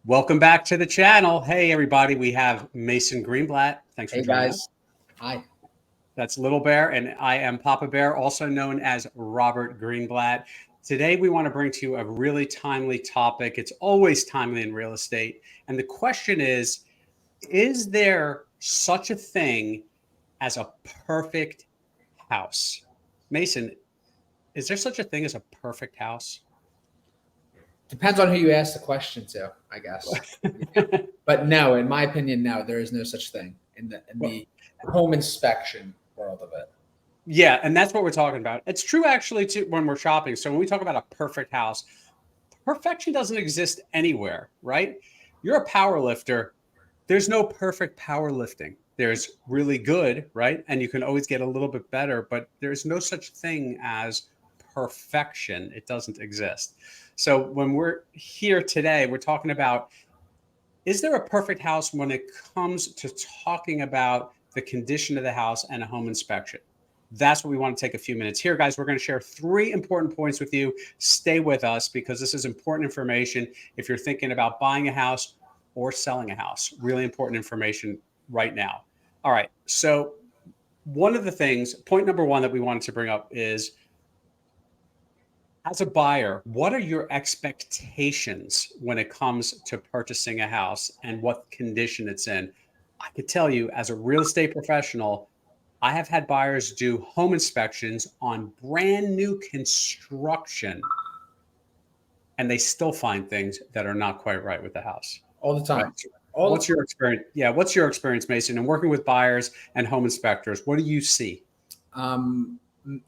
Welcome back to the channel. Hey, everybody, we have Mason Greenblatt. Thanks for Hey joining us. guys. Hi. That's Little Bear, and I am Papa Bear, also known as Robert Greenblatt. Today, we want to bring to you a really timely topic. It's always timely in real estate. And the question is there such a thing as a perfect house? Mason, is there such a thing as a perfect house? Depends on who you ask the question to, I guess. But no, in my opinion, no, there is no such thing in the home inspection world of it. Yeah, and that's what we're talking about. It's true actually too when we're shopping. So when we talk about a perfect house, perfection doesn't exist anywhere, right? You're a power lifter. There's no perfect powerlifting. There's really good, right? And you can always get a little bit better, but there's no such thing as perfection. It doesn't exist. So when we're here today, we're talking about, is there a perfect house when it comes to talking about the condition of the house and a home inspection? That's what we want to take a few minutes here, guys. We're going to share 3 important points with you. Stay with us because this is important information if you're thinking about buying a house or selling a house. Really important information right now. All right. So, one of the things, point number 1 that we wanted to bring up is, as a buyer, what are your expectations when it comes to purchasing a house and what condition it's in? I could tell you, as a real estate professional, I have had buyers do home inspections on brand new construction, and they still find things that are not quite right with the house. All the Right? time. All the What's time. your experience? Yeah, what's your experience, Mason, and working with buyers and home inspectors? What do you see?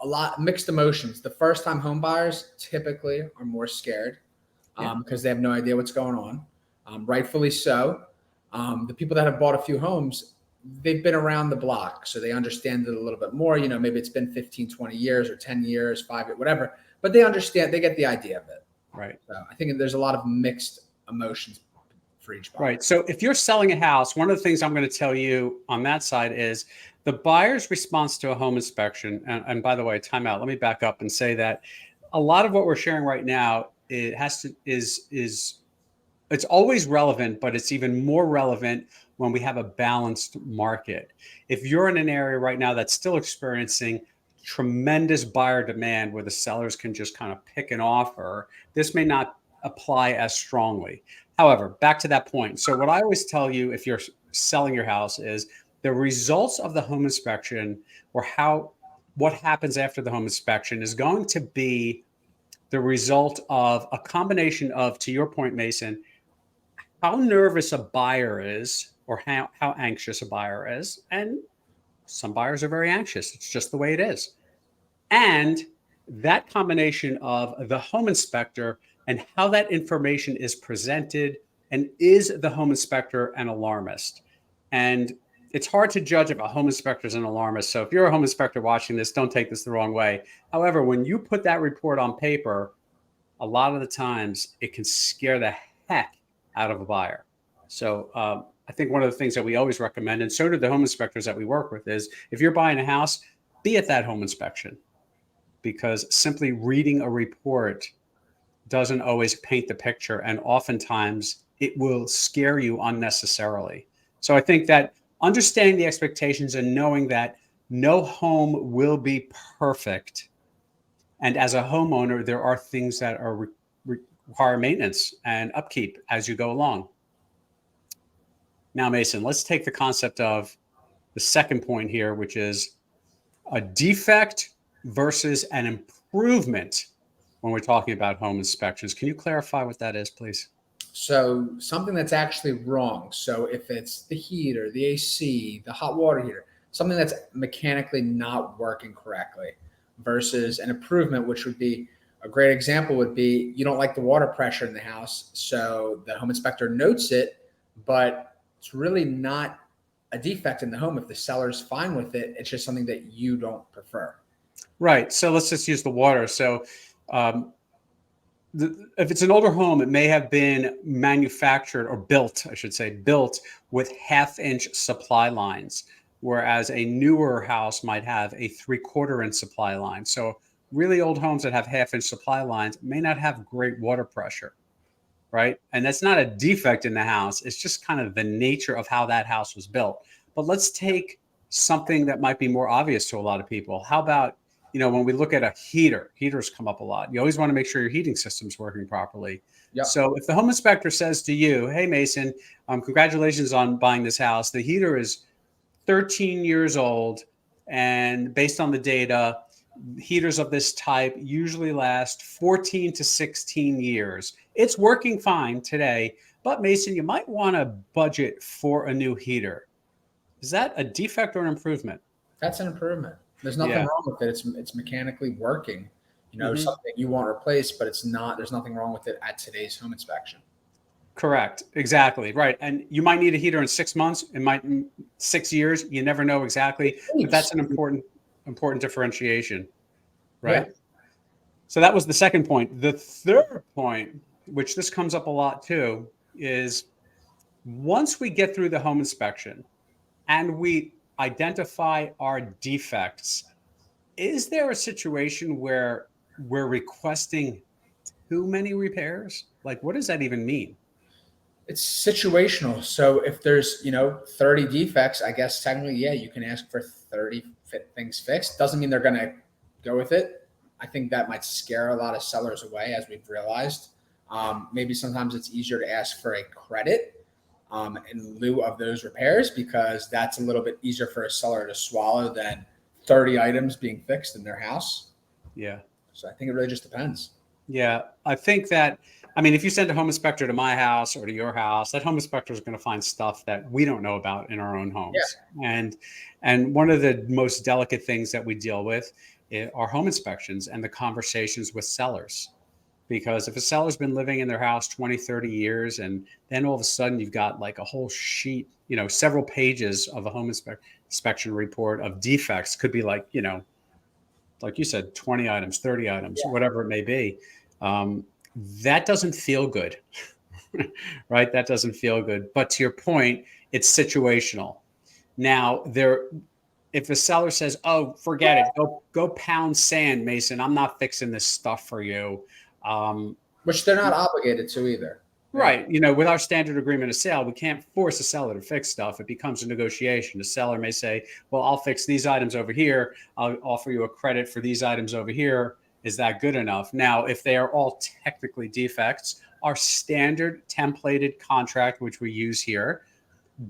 A lot mixed emotions. The first time home buyers typically are more scared because they have no idea what's going on. Rightfully so. The people that have bought a few homes, they've been around the block, so they understand it a little bit more. Maybe it's been 15, 20 years or 10 years, 5 years, whatever, but they understand, they get the idea of it. Right. So I think there's a lot of mixed emotions for each buyer. Right. So if you're selling a house, one of the things I'm going to tell you on that side is the buyer's response to a home inspection. And by the way, time out. Let me back up and say that a lot of what we're sharing right now, it has to is it's always relevant, but it's even more relevant when we have a balanced market. If you're in an area right now that's still experiencing tremendous buyer demand where the sellers can just kind of pick an offer, this may not apply as strongly. However, back to that point. So what I always tell you if you're selling your house is the results of the home inspection or what happens after the home inspection is going to be the result of a combination of, to your point, Mason, how nervous a buyer is or how anxious a buyer is. And some buyers are very anxious. It's just the way it is. And that combination of the home inspector and how that information is presented, and is the home inspector an alarmist? And it's hard to judge if a home inspector is an alarmist. So if you're a home inspector watching this, don't take this the wrong way. However, when you put that report on paper, a lot of the times it can scare the heck out of a buyer. So I think one of the things that we always recommend, and so do the home inspectors that we work with, is if you're buying a house, be at that home inspection, because simply reading a report doesn't always paint the picture, and oftentimes it will scare you unnecessarily. So I think that understanding the expectations and knowing that no home will be perfect, and as a homeowner, there are things that require maintenance and upkeep as you go along. Now, Mason, let's take the concept of the second point here, which is a defect versus an improvement when we're talking about home inspections. Can you clarify what that is, please? So something that's actually wrong. So if it's the heater, the AC, the hot water heater, something that's mechanically not working correctly, versus an improvement, which would be a great example would be you don't like the water pressure in the house. So the home inspector notes it, but it's really not a defect in the home. If the seller's fine with it, it's just something that you don't prefer. Right. So let's just use the water. So um, if it's an older home, it may have been manufactured or built, I should say, built with 1/2 inch supply lines, whereas a newer house might have a 3/4 inch supply line. So really old homes that have 1/2 inch supply lines may not have great water pressure. right? And that's not a defect in the house. It's just kind of the nature of how that house was built. But let's take something that might be more obvious to a lot of people. How about, when we look at a heater, heaters come up a lot. You always want to make sure your heating system's working properly. Yep. So if the home inspector says to you, hey, Mason, congratulations on buying this house. The heater is 13 years old. And based on the data, heaters of this type usually last 14 to 16 years. It's working fine today, but Mason, you might want to budget for a new heater. Is that a defect or an improvement? That's an improvement. There's nothing wrong with it. It's mechanically working. Something you want replaced, but it's not. There's nothing wrong with it at today's home inspection. Correct. Exactly. Right. And you might need a heater in 6 months. It might 6 years. You never know exactly. But that's an important differentiation. Right. Yeah. So that was the second point. The third point, which this comes up a lot too, is once we get through the home inspection and we identify our defects, is there a situation where we're requesting too many repairs? Like, what does that even mean? It's situational. So if there's, 30 defects, I guess technically, yeah, you can ask for 30 things fixed. Doesn't mean they're going to go with it. I think that might scare a lot of sellers away, as we've realized. Maybe sometimes it's easier to ask for a credit in lieu of those repairs, because that's a little bit easier for a seller to swallow than 30 items being fixed in their house. Yeah. So I think it really just depends. Yeah. I think that, if you send a home inspector to my house or to your house, that home inspector is going to find stuff that we don't know about in our own homes. Yeah. And one of the most delicate things that we deal with are home inspections and the conversations with sellers. Because if a seller's been living in their house 20, 30 years, and then all of a sudden you've got like a whole sheet, several pages of a home inspection report of defects, could be like, like you said, 20 items, 30 items, whatever it may be. That doesn't feel good, right? That doesn't feel good. But to your point, it's situational. Now, if a seller says, "Oh, forget it, go pound sand, Mason. I'm not fixing this stuff for you," which they're not obligated to either. Right. With our standard agreement of sale, we can't force a seller to fix stuff. It becomes a negotiation. The seller may say, well, I'll fix these items over here. I'll offer you a credit for these items over here. Is that good enough? Now, if they are all technically defects, our standard templated contract, which we use here,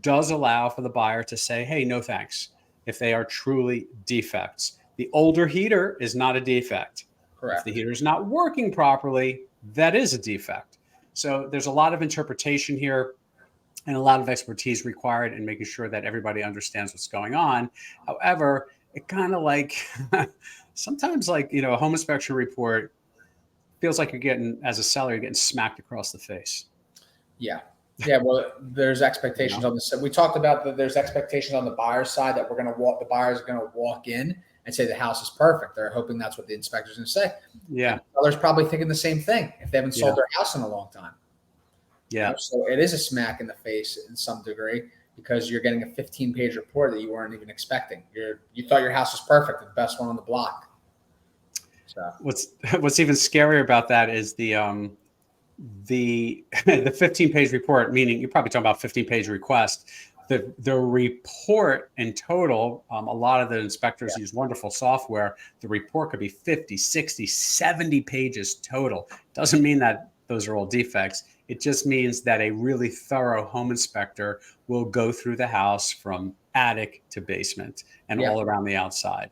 does allow for the buyer to say, hey, no thanks, if they are truly defects. The older heater is not a defect. Correct. If the heater is not working properly, that is a defect. So there's a lot of interpretation here and a lot of expertise required in making sure that everybody understands what's going on. However, it kind of sometimes a home inspection report feels like as a seller, you're getting smacked across the face. Yeah. Yeah. Well, there's expectations on this. We talked about that. There's expectations on the buyer's side that the buyers are going to walk in and say the house is perfect. They're hoping that's what the inspector's going to say. Yeah. And the seller's probably thinking the same thing if they haven't sold their house in a long time. Yeah. So it is a smack in the face in some degree, because you're getting a 15-page report that you weren't even expecting. You thought your house was perfect, the best one on the block. So what's even scarier about that is the 15-page report, meaning you're probably talking about 15-page request. The report in total, a lot of the inspectors use wonderful software. The report could be 50, 60, 70 pages total. Doesn't mean that those are all defects. It just means that a really thorough home inspector will go through the house from attic to basement and all around the outside.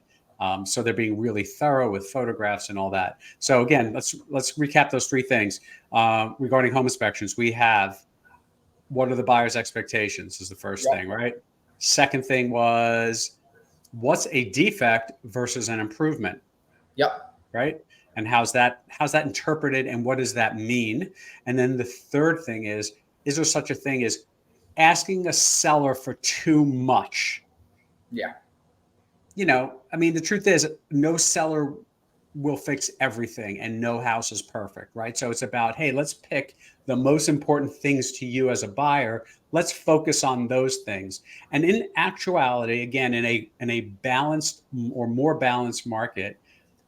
So they're being really thorough with photographs and all that. So again, let's recap those three things. Regarding home inspections, we have, what are the buyer's expectations is the first thing, right? Second thing was, what's a defect versus an improvement? Yep. Right? And how's that interpreted, and what does that mean? And then the third thing is there such a thing as asking a seller for too much? Yeah. The truth is, no seller will fix everything and no house is perfect, right? So it's about, hey, let's pick the most important things to you as a buyer. Let's focus on those things. And in actuality, again, in a balanced or more balanced market,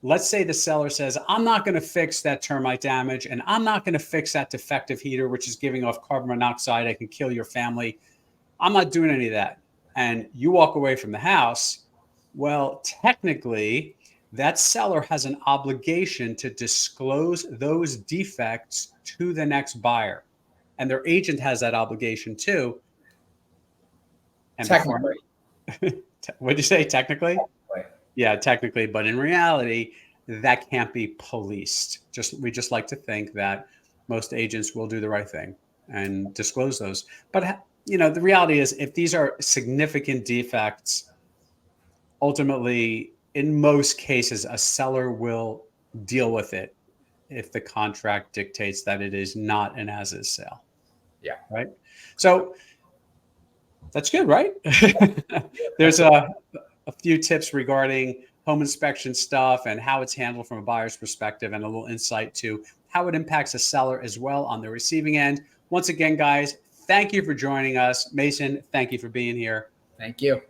let's say the seller says, I'm not going to fix that termite damage, and I'm not going to fix that defective heater, which is giving off carbon monoxide. I can kill your family. I'm not doing any of that. And you walk away from the house. Well, technically, that seller has an obligation to disclose those defects to the next buyer. And their agent has that obligation too. And Technically. What did you say? Technically? Yeah, technically. But in reality, that can't be policed. We just like to think that most agents will do the right thing and disclose those. But the reality is, if these are significant defects, ultimately, in most cases, a seller will deal with it if the contract dictates that it is not an as-is sale. Yeah. Right. So that's good, right? There's a few tips regarding home inspection stuff and how it's handled from a buyer's perspective, and a little insight to how it impacts a seller as well on the receiving end. Once again, guys, thank you for joining us. Mason, thank you for being here. Thank you.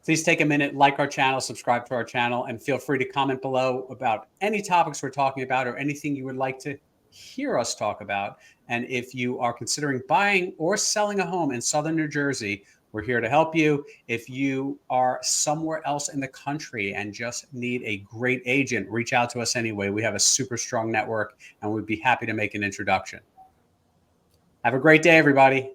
Please take a minute, like our channel, subscribe to our channel, and feel free to comment below about any topics we're talking about or anything you would like to hear us talk about. And if you are considering buying or selling a home in Southern New Jersey, we're here to help you. If you are somewhere else in the country and just need a great agent, reach out to us anyway. We have a super strong network, and we'd be happy to make an introduction. Have a great day, everybody.